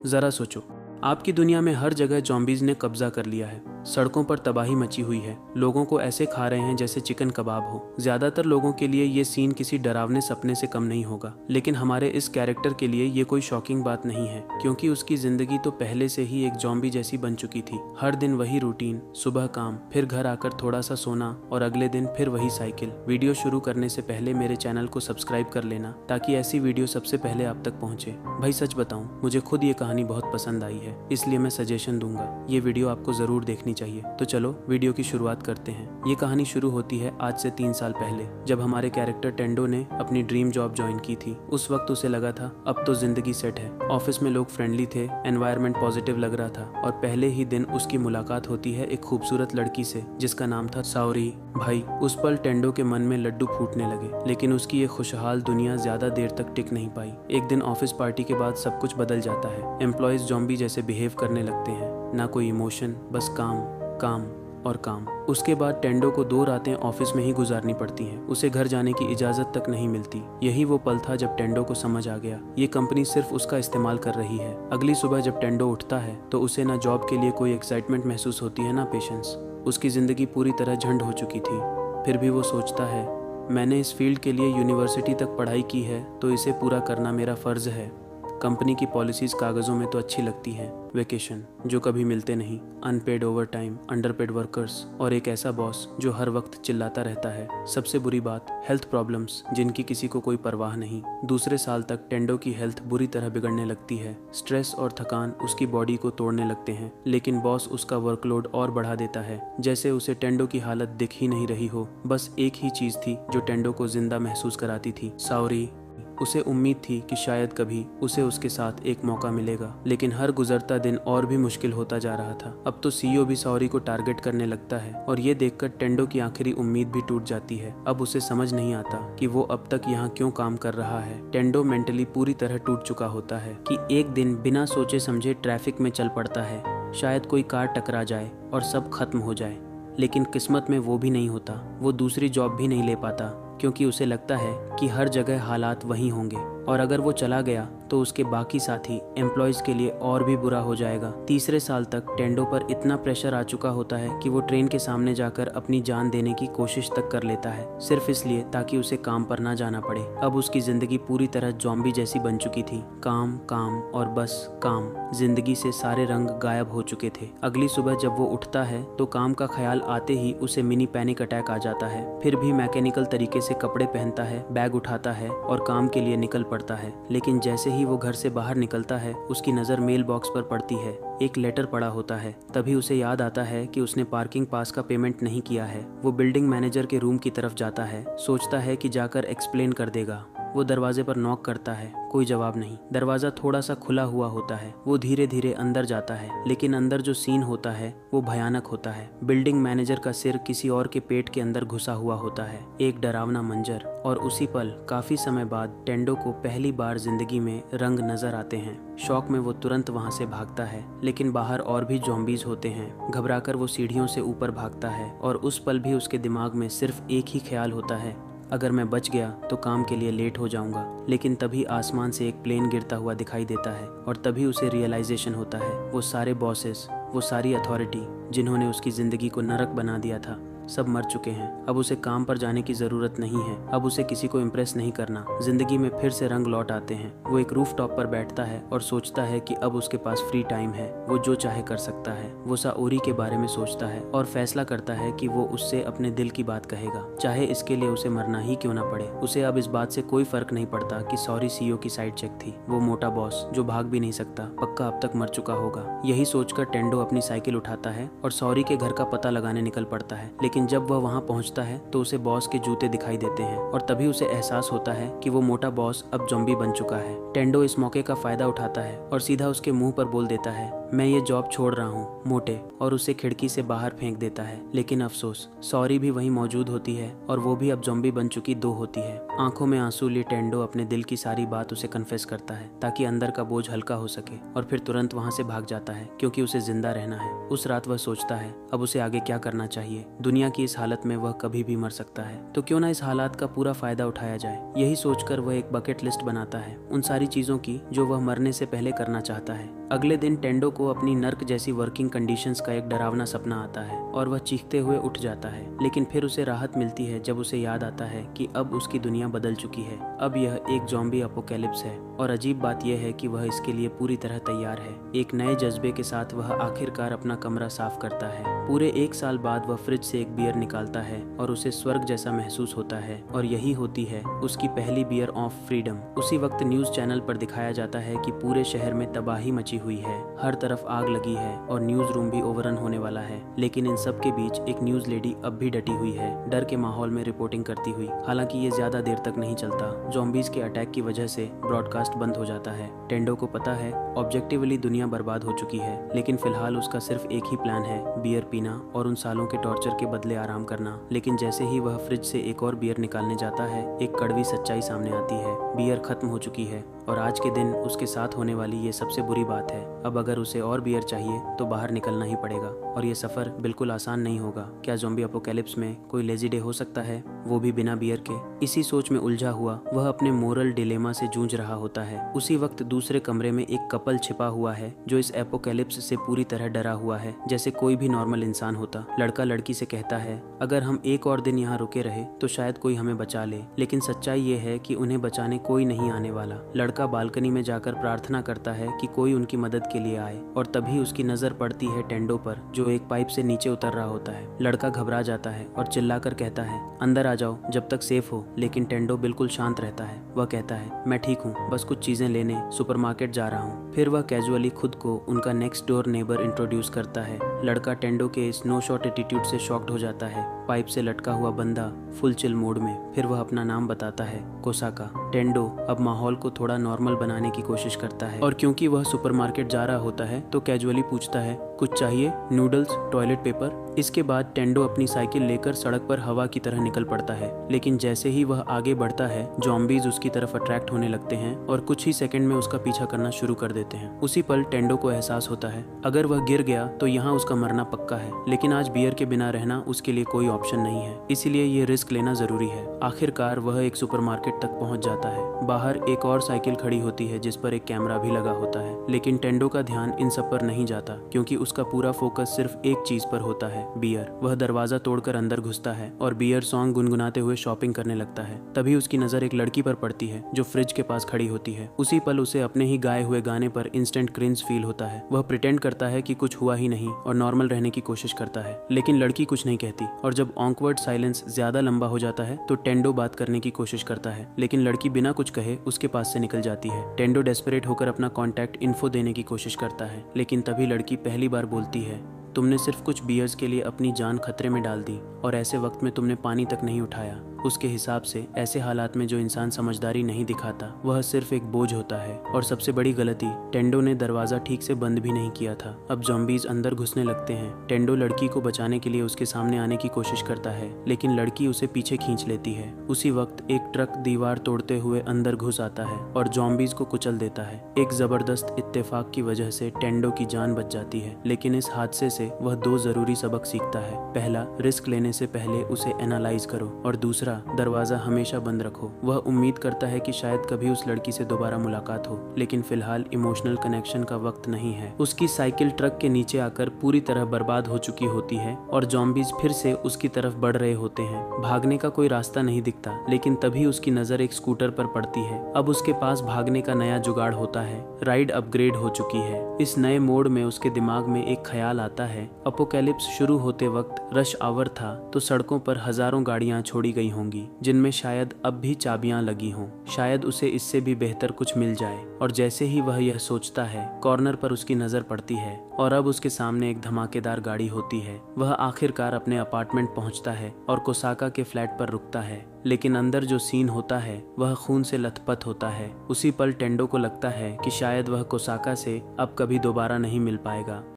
ज़रा सोचो, आपकी दुनिया में हर जगह ज़ॉम्बीज़ ने कब्जा कर लिया है। सड़कों पर तबाही मची हुई है, लोगों को ऐसे खा रहे हैं जैसे चिकन कबाब हो। ज़्यादातर लोगों के लिए ये सीन किसी डरावने सपने से कम नहीं होगा, लेकिन हमारे इस कैरेक्टर के लिए ये कोई शॉकिंग बात नहीं है, क्योंकि उसकी ज़िंदगी तो पहले से ही एक ज़ॉम्बी जैसी बन चुकी थी। हर दिन वही रूटीन, सुबह काम, फिर घर आकर थोड़ा सा सोना और अगले दिन फिर वही साइकिल। वीडियो शुरू करने से पहले मेरे चैनल को सब्सक्राइब कर लेना, ताकि ऐसी वीडियो सबसे पहले आप तक पहुँचे। भाई सच बताऊँ, मुझे खुद ये कहानी बहुत पसंद आई है, इसलिए मैं सजेशन दूंगा, ये वीडियो आपको ज़रूर देखनी चाहिए। तो चलो वीडियो की शुरुआत करते हैं। ये कहानी शुरू होती है आज से 3 साल पहले, जब हमारे कैरेक्टर टेंडो ने अपनी ड्रीम जॉब ज्वाइन की थी। उस वक्त उसे लगा था अब तो जिंदगी सेट है। ऑफिस में लोग फ्रेंडली थे, एनवायरनमेंट पॉजिटिव लग रहा था, और पहले ही दिन उसकी मुलाकात होती है एक खूबसूरत लड़की से जिसका नाम था साओरी। भाई उस पल टेंडो के मन में लड्डू फूटने लगे, लेकिन उसकी ये खुशहाल दुनिया ज्यादा देर तक टिक नहीं पाई। एक दिन ऑफिस पार्टी के बाद सब कुछ बदल जाता है। एम्प्लॉयज ज़ॉम्बी जैसे बिहेव करने लगते हैं, ना कोई इमोशन, बस काम काम और काम। उसके बाद टेंडो को 2 रातें ऑफिस में ही गुजारनी पड़ती हैं। उसे घर जाने की इजाज़त तक नहीं मिलती। यही वो पल था जब टेंडो को समझ आ गया, ये कंपनी सिर्फ उसका इस्तेमाल कर रही है। अगली सुबह जब टेंडो उठता है तो उसे ना जॉब के लिए कोई एक्साइटमेंट महसूस होती है, ना पेशेंस। उसकी ज़िंदगी पूरी तरह झंड हो चुकी थी। फिर भी वो सोचता है, मैंने इस फील्ड के लिए यूनिवर्सिटी तक पढ़ाई की है, तो इसे पूरा करना मेरा फ़र्ज़ है। कंपनी की पॉलिसीज़ कागज़ों में तो अच्छी लगती हैं, वेकेशन जो कभी मिलते नहीं, unpaid overtime, underpaid workers, और एक ऐसा बॉस जो हर वक्त चिल्लाता रहता है। सबसे बुरी बात, हेल्थ प्रॉब्लम्स जिनकी किसी को कोई परवाह नहीं। दूसरे साल तक टेंडो की हेल्थ बुरी तरह बिगड़ने लगती है। स्ट्रेस और थकान उसकी बॉडी को तोड़ने लगते हैं, लेकिन बॉस उसका वर्कलोड और बढ़ा देता है, जैसे उसे टेंडो की हालत दिख ही नहीं रही हो। बस एक ही चीज़ थी जो टेंडो को जिंदा महसूस कराती थी, साओरी। उसे उम्मीद थी कि शायद कभी उसे उसके साथ एक मौका मिलेगा, लेकिन हर गुजरता दिन और भी मुश्किल होता जा रहा था। अब तो सीईओ भी साओरी को टारगेट करने लगता है, और ये देखकर टेंडो की आखिरी उम्मीद भी टूट जाती है। अब उसे समझ नहीं आता कि वो अब तक यहाँ क्यों काम कर रहा है। टेंडो मेंटली पूरी तरह टूट चुका होता है कि एक दिन बिना सोचे समझे ट्रैफिक में चल पड़ता है, शायद कोई कार टकरा जाए और सब खत्म हो जाए। लेकिन किस्मत में वो भी नहीं होता। वो दूसरी जॉब भी नहीं ले पाता, क्योंकि उसे लगता है कि हर जगह हालात वही होंगे, और अगर वो चला गया तो उसके बाकी साथी एम्प्लॉयज़ के लिए और भी बुरा हो जाएगा। तीसरे साल तक टेंडो पर इतना प्रेशर आ चुका होता है कि वो ट्रेन के सामने जाकर अपनी जान देने की कोशिश तक कर लेता है, सिर्फ इसलिए ताकि उसे काम पर ना जाना पड़े। अब उसकी ज़िंदगी पूरी तरह ज़ॉम्बी जैसी बन चुकी थी। काम काम और बस काम। जिंदगी से सारे रंग गायब हो चुके थे। अगली सुबह जब वो उठता है तो काम का ख्याल आते ही उसे मिनी पैनिक अटैक आ जाता है। फिर भी मैकेनिकल तरीके से कपड़े पहनता है, बैग उठाता है और काम के लिए निकल पड़ता है। लेकिन जैसे ही वो घर से बाहर निकलता है, उसकी नज़र मेल बॉक्स पर पड़ती है। एक लेटर पड़ा होता है। तभी उसे याद आता है कि उसने पार्किंग पास का पेमेंट नहीं किया है। वो बिल्डिंग मैनेजर के रूम की तरफ जाता है, सोचता है कि जाकर एक्सप्लेन कर देगा। वो दरवाजे पर नॉक करता है, कोई जवाब नहीं। दरवाज़ा थोड़ा सा खुला हुआ होता है। वो धीरे धीरे अंदर जाता है, लेकिन अंदर जो सीन होता है वो भयानक होता है। बिल्डिंग मैनेजर का सिर किसी और के पेट के अंदर घुसा हुआ होता है। एक डरावना मंजर। और उसी पल काफ़ी समय बाद टेंडो को पहली बार जिंदगी में रंग नजर आते हैं। शौक में वो तुरंत वहाँ से भागता है, लेकिन बाहर और भी ज़ॉम्बीज़ होते हैं। घबराकर वो सीढ़ियों से ऊपर भागता है, और उस पल भी उसके दिमाग में सिर्फ एक ही ख्याल होता है, अगर मैं बच गया तो काम के लिए लेट हो जाऊंगा। लेकिन तभी आसमान से एक प्लेन गिरता हुआ दिखाई देता है, और तभी उसे रियलाइजेशन होता है, वो सारे बॉसेस, वो सारी अथॉरिटी जिन्होंने उसकी ज़िंदगी को नरक बना दिया था, सब मर चुके हैं। अब उसे काम पर जाने की ज़रूरत नहीं है। अब उसे किसी को इम्प्रेस नहीं करना। ज़िंदगी में फिर से रंग लौट आते हैं। वो एक रूफ टॉप पर बैठता है और सोचता है कि अब उसके पास फ्री टाइम है, वो जो चाहे कर सकता है। वो साओरी के बारे में सोचता है और फैसला करता है कि वो उससे अपने दिल की बात कहेगा, चाहे इसके लिए उसे मरना ही क्यों ना पड़े। उसे अब इस बात से कोई फर्क नहीं पड़ता कि सॉरी सीईओ की साइड चेक थी। वो मोटा बॉस जो भाग भी नहीं सकता, पक्का अब तक मर चुका होगा। यही सोचकर टेंडो अपनी साइकिल उठाता है और सॉरी के घर का पता लगाने निकल पड़ता है। लेकिन जब वह वहां पहुंचता है तो उसे बॉस के जूते दिखाई देते हैं, और तभी उसे एहसास होता है कि वो मोटा बॉस अब ज़ॉम्बी बन चुका है। टेंडो इस मौके का फायदा उठाता है और सीधा उसके मुंह पर बोल देता है, मैं ये जॉब छोड़ रहा हूँ मोटे, और उसे खिड़की से बाहर फेंक देता है। लेकिन अफसोस, सॉरी भी वहीं मौजूद होती है, और वो भी अब ज़ॉम्बी बन चुकी 2 होती है। आंखों में आंसू लिए टेंडो अपने दिल की सारी बात उसे कन्फेस करता है, ताकि अंदर का बोझ हल्का हो सके, और फिर तुरंत वहाँ से भाग जाता है, क्योंकि उसे जिंदा रहना है। उस रात वह सोचता है अब उसे आगे क्या करना चाहिए। दुनिया की इस हालत में वह कभी भी मर सकता है, तो क्यों ना इस हालात का पूरा फायदा उठाया जाए। यही सोचकर वह एक बकेट लिस्ट बनाता है, उन सारी चीज़ों की जो वह मरने से पहले करना चाहता है। अगले दिन टेंडो को अपनी नर्क जैसी वर्किंग कंडीशंस का एक डरावना सपना आता है और वह चीखते हुए उठ जाता है, लेकिन फिर उसे राहत मिलती है जब उसे याद आता है कि अब उसकी दुनिया बदल चुकी है। अब यह एक ज़ॉम्बी अपोकैलिप्स है और अजीब बात यह है कि वह इसके लिए पूरी तरह तैयार है। एक नए जज्बे के साथ वह आखिरकार अपना कमरा साफ करता है। पूरे 1 साल बाद वह फ्रिज से एक बियर निकालता है और उसे स्वर्ग जैसा महसूस होता है, और यही होती है उसकी पहली बियर ऑफ फ्रीडम। उसी वक्त न्यूज़ चैनल पर दिखाया जाता है कि पूरे शहर में तबाही मची हुई है, हर तरफ आग लगी है और न्यूज़ रूम भी ओवररन होने वाला है। लेकिन इन सब के बीच एक न्यूज़ लेडी अब भी डटी हुई है, डर के माहौल में रिपोर्टिंग करती हुई। हालांकि ये ज्यादा देर तक नहीं चलता। ज़ॉम्बीज के अटैक की वजह से ब्रॉडकास्ट बंद हो जाता है। टेंडो को पता है ऑब्जेक्टिवली दुनिया बर्बाद हो चुकी है, लेकिन फिलहाल उसका सिर्फ एक ही प्लान है, बियर पीना और उन सालों के टॉर्चर के बदले आराम करना। लेकिन जैसे ही वह फ्रिज से एक और बियर निकालने जाता है, एक कड़वी सच्चाई सामने आती है। बियर खत्म हो चुकी है और आज के दिन उसके साथ होने वाली ये सबसे बुरी बात है। अब अगर उसे और बियर चाहिए तो बाहर निकलना ही पड़ेगा, और ये सफ़र बिल्कुल आसान नहीं होगा। क्या ज़ॉम्बी अपोकैलिप्स में कोई लेजी डे हो सकता है, वो भी बिना बियर के? इसी सोच में उलझा हुआ वह अपने मोरल डिलेमा से जूझ रहा होता है। उसी वक्त दूसरे कमरे में एक कपल छिपा हुआ है जो इस एपोकैलिप्स से पूरी तरह डरा हुआ है, जैसे कोई भी नॉर्मल इंसान होता। लड़का लड़की से कहता है, अगर हम एक और दिन यहाँ रुके रहे तो शायद कोई हमें बचा ले। लेकिन सच्चाई ये है कि उन्हें बचाने कोई नहीं आने वाला। लड़का बालकनी में जाकर प्रार्थना करता है कि कोई उनकी मदद के लिए आए, और तभी उसकी नजर पड़ती है टेंडो पर, जो एक पाइप से नीचे उतर रहा होता है। लड़का घबरा जाता है और चिल्लाकर कहता है, अंदर आ जाओ जब तक सेफ हो। लेकिन टेंडो बिल्कुल शांत रहता है। वह कहता है, मैं ठीक हूँ, बस कुछ चीजें लेने सुपरमार्केट जा रहा हूँ। फिर वह कैजुअली खुद को उनका नेक्स्ट डोर नेबर इंट्रोड्यूस करता है। लड़का टेंडो के इस नो शॉट एटीट्यूड से शॉक्ड हो जाता है। पाइप से लटका हुआ बंदा फुल चिल मोड में। फिर वह अपना नाम बताता है, कोसाका। टेंडो अब माहौल को थोड़ा नॉर्मल बनाने की कोशिश करता है, और क्योंकि वह सुपरमार्केट जा रहा होता है तो कैजुअली पूछता है, कुछ चाहिए? Noodles, toilet paper? इसके बाद टेंडो अपनी साइकिल लेकर सड़क पर हवा की तरह निकल पड़ता है। लेकिन जैसे ही वह आगे बढ़ता है, ज़ॉम्बीज उसकी तरफ अट्रैक्ट होने लगते हैं और कुछ ही सेकंड में उसका पीछा करना शुरू कर देते हैं। उसी पल टेंडो को एहसास होता है, अगर वह गिर गया तो यहाँ उसका मरना पक्का है। लेकिन आज बियर के बिना रहना उसके लिए कोई ऑप्शन नहीं है, इसीलिए ये रिस्क लेना जरूरी है। आखिरकार वह एक सुपरमार्केट तक पहुंच जाता है। बाहर एक और साइकिल खड़ी होती है जिस पर एक कैमरा भी लगा होता है। लेकिन टेंडो का ध्यान इन सब पर नहीं जाता, क्योंकि उसका पूरा फोकस सिर्फ एक चीज पर होता है, बियर। वह दरवाजा तोड़कर अंदर घुसता है और बियर सॉन्ग गुनगुनाते हुए शॉपिंग करने लगता है। तभी उसकी नजर एक लड़की पर पड़ती है जो फ्रिज के पास खड़ी होती है। उसी पल उसे अपने ही गाए हुए गाने पर इंस्टेंट क्रिंज फील होता है। वह प्रिटेंड करता है कि कुछ हुआ ही नहीं और नॉर्मल रहने की कोशिश करता है, लेकिन लड़की कुछ नहीं कहती। और जब ऑकवर्ड साइलेंस ज्यादा लंबा हो जाता है तो टेंडो बात करने की कोशिश करता है, लेकिन लड़की बिना कुछ कहे उसके पास से निकल जाती है। टेंडो डेस्परेट होकर अपना कॉन्टैक्ट इन्फो देने की कोशिश करता है, लेकिन तभी लड़की पहली बार बोलती है, तुमने सिर्फ कुछ बियर्स के लिए अपनी जान खतरे में डाल दी, और ऐसे वक्त में तुमने पानी तक नहीं उठाया। उसके हिसाब से ऐसे हालात में जो इंसान समझदारी नहीं दिखाता वह सिर्फ एक बोझ होता है। और सबसे बड़ी गलती, टेंडो ने दरवाजा ठीक से बंद भी नहीं किया था। अब ज़ॉम्बीज अंदर घुसने लगते हैं। टेंडो लड़की को बचाने के लिए उसके सामने आने की कोशिश करता है, लेकिन लड़की उसे पीछे खींच लेती है। उसी वक्त एक ट्रक दीवार तोड़ते हुए अंदर घुस आता है और ज़ॉम्बीज को कुचल देता है। एक जबरदस्त इत्तेफाक की वजह से टेंडो की जान बच जाती है, लेकिन इस हादसे से वह 2 जरूरी सबक सीखता है। पहला, रिस्क लेने से पहले उसे एनालाइज करो, और दूसरा, दरवाजा हमेशा बंद रखो। वह उम्मीद करता है कि शायद कभी उस लड़की से दोबारा मुलाकात हो, लेकिन फिलहाल इमोशनल कनेक्शन का वक्त नहीं है। उसकी साइकिल ट्रक के नीचे आकर पूरी तरह बर्बाद हो चुकी होती है और ज़ॉम्बीज फिर से उसकी तरफ बढ़ रहे होते हैं। भागने का कोई रास्ता नहीं दिखता, लेकिन तभी उसकी नजर एक स्कूटर पर पड़ती है। अब उसके पास भागने का नया जुगाड़ होता है। राइड अपग्रेड हो चुकी है। इस नए मोड में उसके दिमाग में एक ख्याल आता है, अपोकैलिप्स शुरू होते वक्त रश आवर था तो सड़कों पर हजारों गाड़ियां छोड़ी गई होंगी, जिनमें शायद अब भी चाबियां लगी हों। शायद उसे इससे भी बेहतर कुछ मिल जाए। और जैसे ही वह यह सोचता है, कॉर्नर पर उसकी नजर पड़ती है और अब उसके सामने एक धमाकेदार गाड़ी होती है। वह आखिरकार अपने अपार्टमेंट पहुंचता है और कोसाका के फ्लैट पर रुकता है, लेकिन अंदर जो सीन होता है वह खून से लथपथ होता है। उसी पल टेंडो को लगता है कि शायद वह कोसाका से अब कभी दोबारा नहीं मिल पाएगा।